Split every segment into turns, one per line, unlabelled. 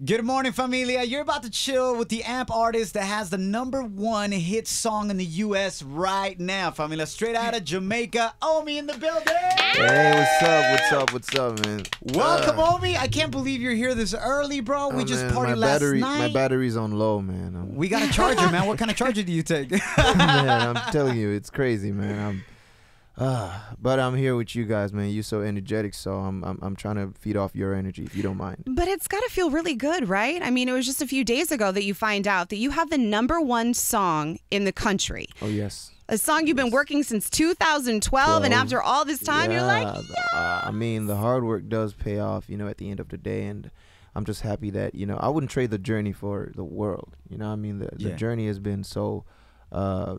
Good morning, familia. You're about to chill with the AMP artist that has the #1 hit song in the U.S. right now, familia. Straight out of Jamaica, OMI in the building.
Hey, what's up? What's up? What's up, man?
Welcome, OMI. I can't believe you're here this early, bro. We just partied last night.
My battery's on low, man.
We got a charger, man. What kind of charger do you take?
Man, I'm telling you, it's crazy, man. But I'm here with you guys, man. You're so energetic, so I'm trying to feed off your energy, if you don't mind.
But it's got to feel really good, right? I mean, it was just a few days ago that you find out that you have the #1 song in the country.
Oh, yes.
A song you've been working since 2012, and after all this time, you're like, yeah.
I mean, the hard work does pay off, at the end of the day, and I'm just happy that, I wouldn't trade the journey for the world. I mean, the journey has been so...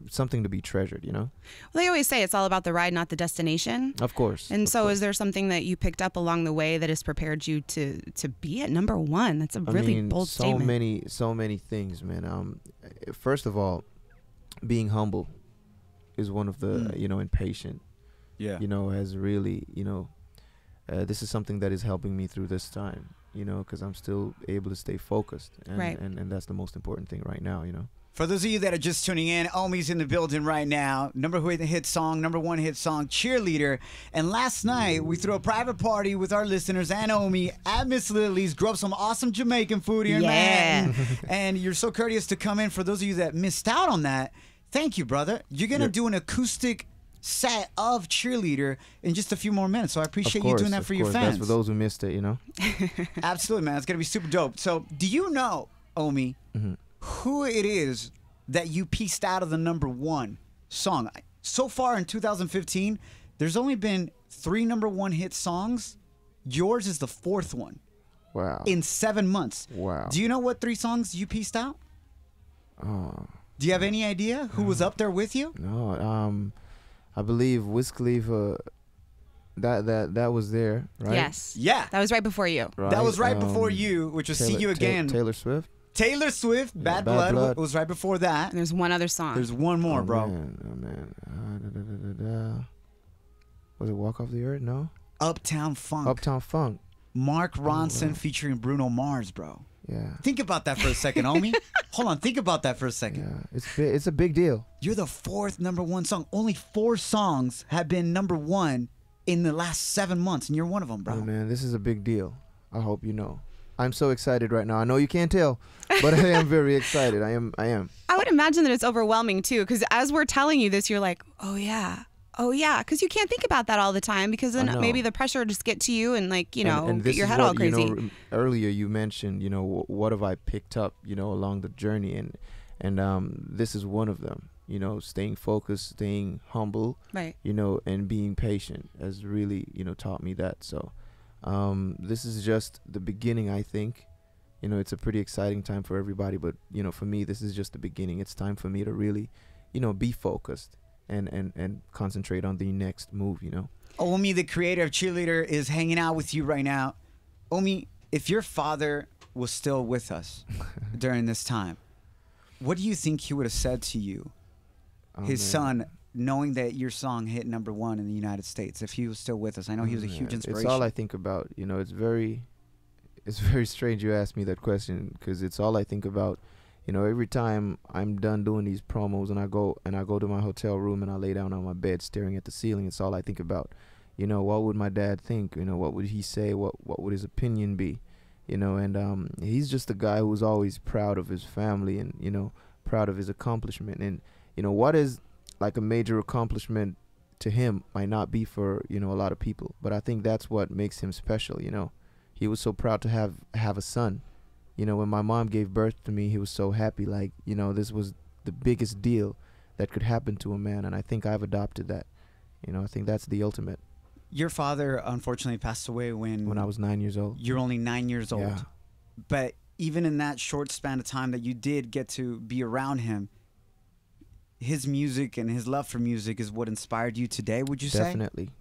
something to be treasured,
Well, they always say it's all about the ride, not the destination.
Of course.
And so is there something that you picked up along the way that has prepared you to be at #1? That's a really bold statement.
So many things, man. First of all, being humble is one of the, and patient, has really, this is something that is helping me through this time, because I'm still able to stay focused. And,
right.
And that's the most important thing right now,
For those of you that are just tuning in, OMI's in the building right now. #1 hit song, Cheerleader. And last night, we threw a private party with our listeners and OMI at Miss Lily's. Grew up some awesome Jamaican food here, man. And you're so courteous to come in. For those of you that missed out on that, thank you, brother. You're going to do an acoustic set of Cheerleader in just a few more minutes. So I appreciate you doing that for your fans.
That's for those who missed it,
Absolutely, man. It's going to be super dope. So do you know, OMI, who it is that you pieced out of the #1 song? So far in 2015, there's only been 3 #1 hit songs. Yours is the 4th one.
Wow.
In 7 months.
Wow.
Do you know what 3 songs you pieced out?
Oh.
Do you have any idea who was up there with you?
No. I believe Wiz Khalifa. That was there, right?
Yes.
Yeah.
That was right before you.
Right.
That was right before you, which was See You Again.
Taylor Swift.
Taylor Swift, Bad Blood was right before that.
And there's one other song.
There's one more, bro.
Was it Walk Off the Earth? No.
Uptown Funk.
Uptown Funk.
Mark Ronson featuring Bruno Mars, bro.
Yeah.
Think about that for a second, homie. Hold on, think about that for a second.
Yeah, it's a big deal.
You're the 4th #1 song. Only 4 songs have been #1 in the last 7 months, and you're one of them, bro.
Oh, man, this is a big deal. I hope you know. I'm so excited right now. I know you can't tell, but I am very excited. I am.
I would imagine that it's overwhelming too, because as we're telling you this, you're like, oh yeah, because you can't think about that all the time, because then maybe the pressure will just get to you and like and get your head all crazy.
Earlier you mentioned what have I picked up along the journey, and this is one of them. Staying focused, staying humble,
right?
And being patient has really taught me that. So. This is just the beginning, I think. It's a pretty exciting time for everybody, but for me, this is just the beginning. It's time for me to really be focused and concentrate on the next move.
OMI, the creator of Cheerleader, is hanging out with you right now. OMI, if your father was still with us during this time, what do you think he would have said to you, his son, knowing that your song hit #1 in the United States, if he was still with us? I know he was a huge inspiration.
It's all I think about. It's very strange you asked me that question, because it's all I think about. Every time I'm done doing these promos and I go to my hotel room and I lay down on my bed staring at the ceiling, it's all I think about. What would my dad think? What would he say? What would his opinion be? And he's just a guy who's always proud of his family and proud of his accomplishment. And what is like a major accomplishment to him might not be for a lot of people, but I think that's what makes him special. He was so proud to have a son. When my mom gave birth to me, he was so happy, like this was the biggest deal that could happen to a man, and I think I've adopted that. I think that's the ultimate.
Your father unfortunately passed away when
I was 9 years old.
You're only 9 years old.
Yeah.
But even in that short span of time that you did get to be around him, his music and his love for music is what inspired you today, would you say?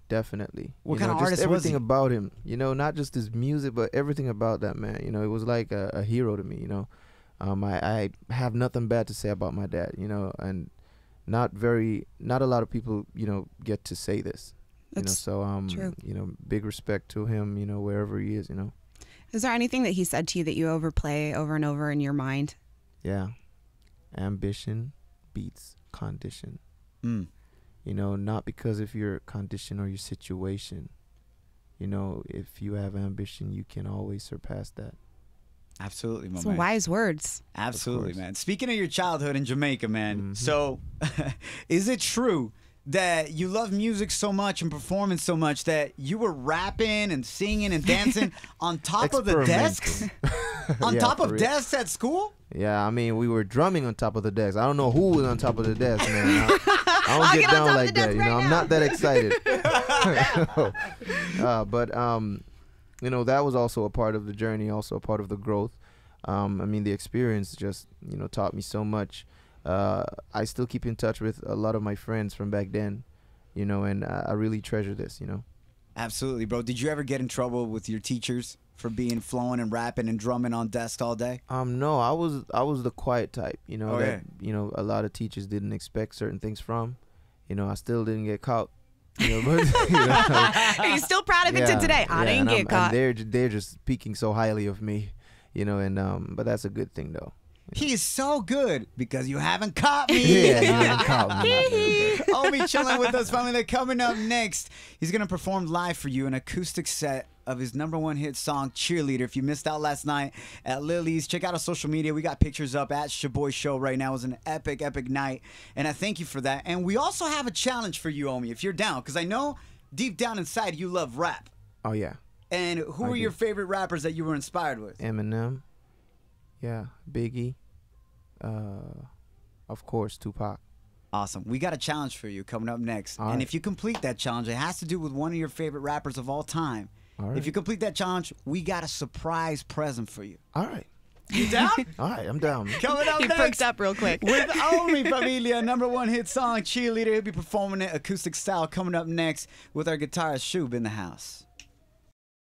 Definitely.
What kind of artist was he?
Everything about him, not just his music, but everything about that man. It was like a hero to me. I have nothing bad to say about my dad. And not a lot of people, get to say this.
That's
so
true.
Big respect to him. Wherever he is.
Is there anything that he said to you that you overplay over and over in your mind?
Yeah. Ambition beats condition. You know, not because of your condition or your situation. You know, if you have ambition, you can always surpass that.
Absolutely, my man.
Some wise words.
Absolutely, man. Speaking of your childhood in Jamaica, man, so is it true that you love music so much and performing so much that you were rapping and singing and dancing on top of the desks? On top of desks at school?
Yeah, I mean, we were drumming on top of the desk. I don't know who was on top of the desk, man. I don't get down like that. You know, I'm not that excited. But you know, that was also a part of the journey, also a part of the growth. I mean, the experience just, you know, taught me so much. I still keep in touch with a lot of my friends from back then, you know, and I really treasure this, you know.
Absolutely, bro. Did you ever get in trouble with your teachers for being flowing and rapping and drumming on desks all day?
No, I was the quiet type, you know, you know, a lot of teachers didn't expect certain things from. You know, I still didn't get caught. You know, but, you know,
Are you still proud of it to today? I didn't get caught.
And they're just speaking so highly of me, you know, and but that's a good thing though.
He is so good because you haven't caught me.
Yeah, you haven't caught me.
OMI chilling with us, family. Coming up next, he's going to perform live for you an acoustic set of his #1 hit song, Cheerleader. If you missed out last night at Lily's, check out our social media. We got pictures up at Shaboy Show right now. It was an epic, epic night, and I thank you for that. And we also have a challenge for you, OMI, if you're down, because I know deep down inside you love rap.
Oh, yeah.
And who are your favorite rappers that you were inspired with?
Eminem. Yeah, Biggie. Of course, Tupac.
Awesome. We got a challenge for you coming up next.
All
and
right.
if you complete that challenge, it has to do with one of your favorite rappers of all time.
All right.
If you complete that challenge, we got a surprise present for you.
All right.
You down?
All right, I'm down.
Coming up
He
next.
perked up real quick.
With OMI, familia, #1 hit song, Cheerleader. He'll be performing it acoustic style coming up next with our guitarist, Shub, in the house.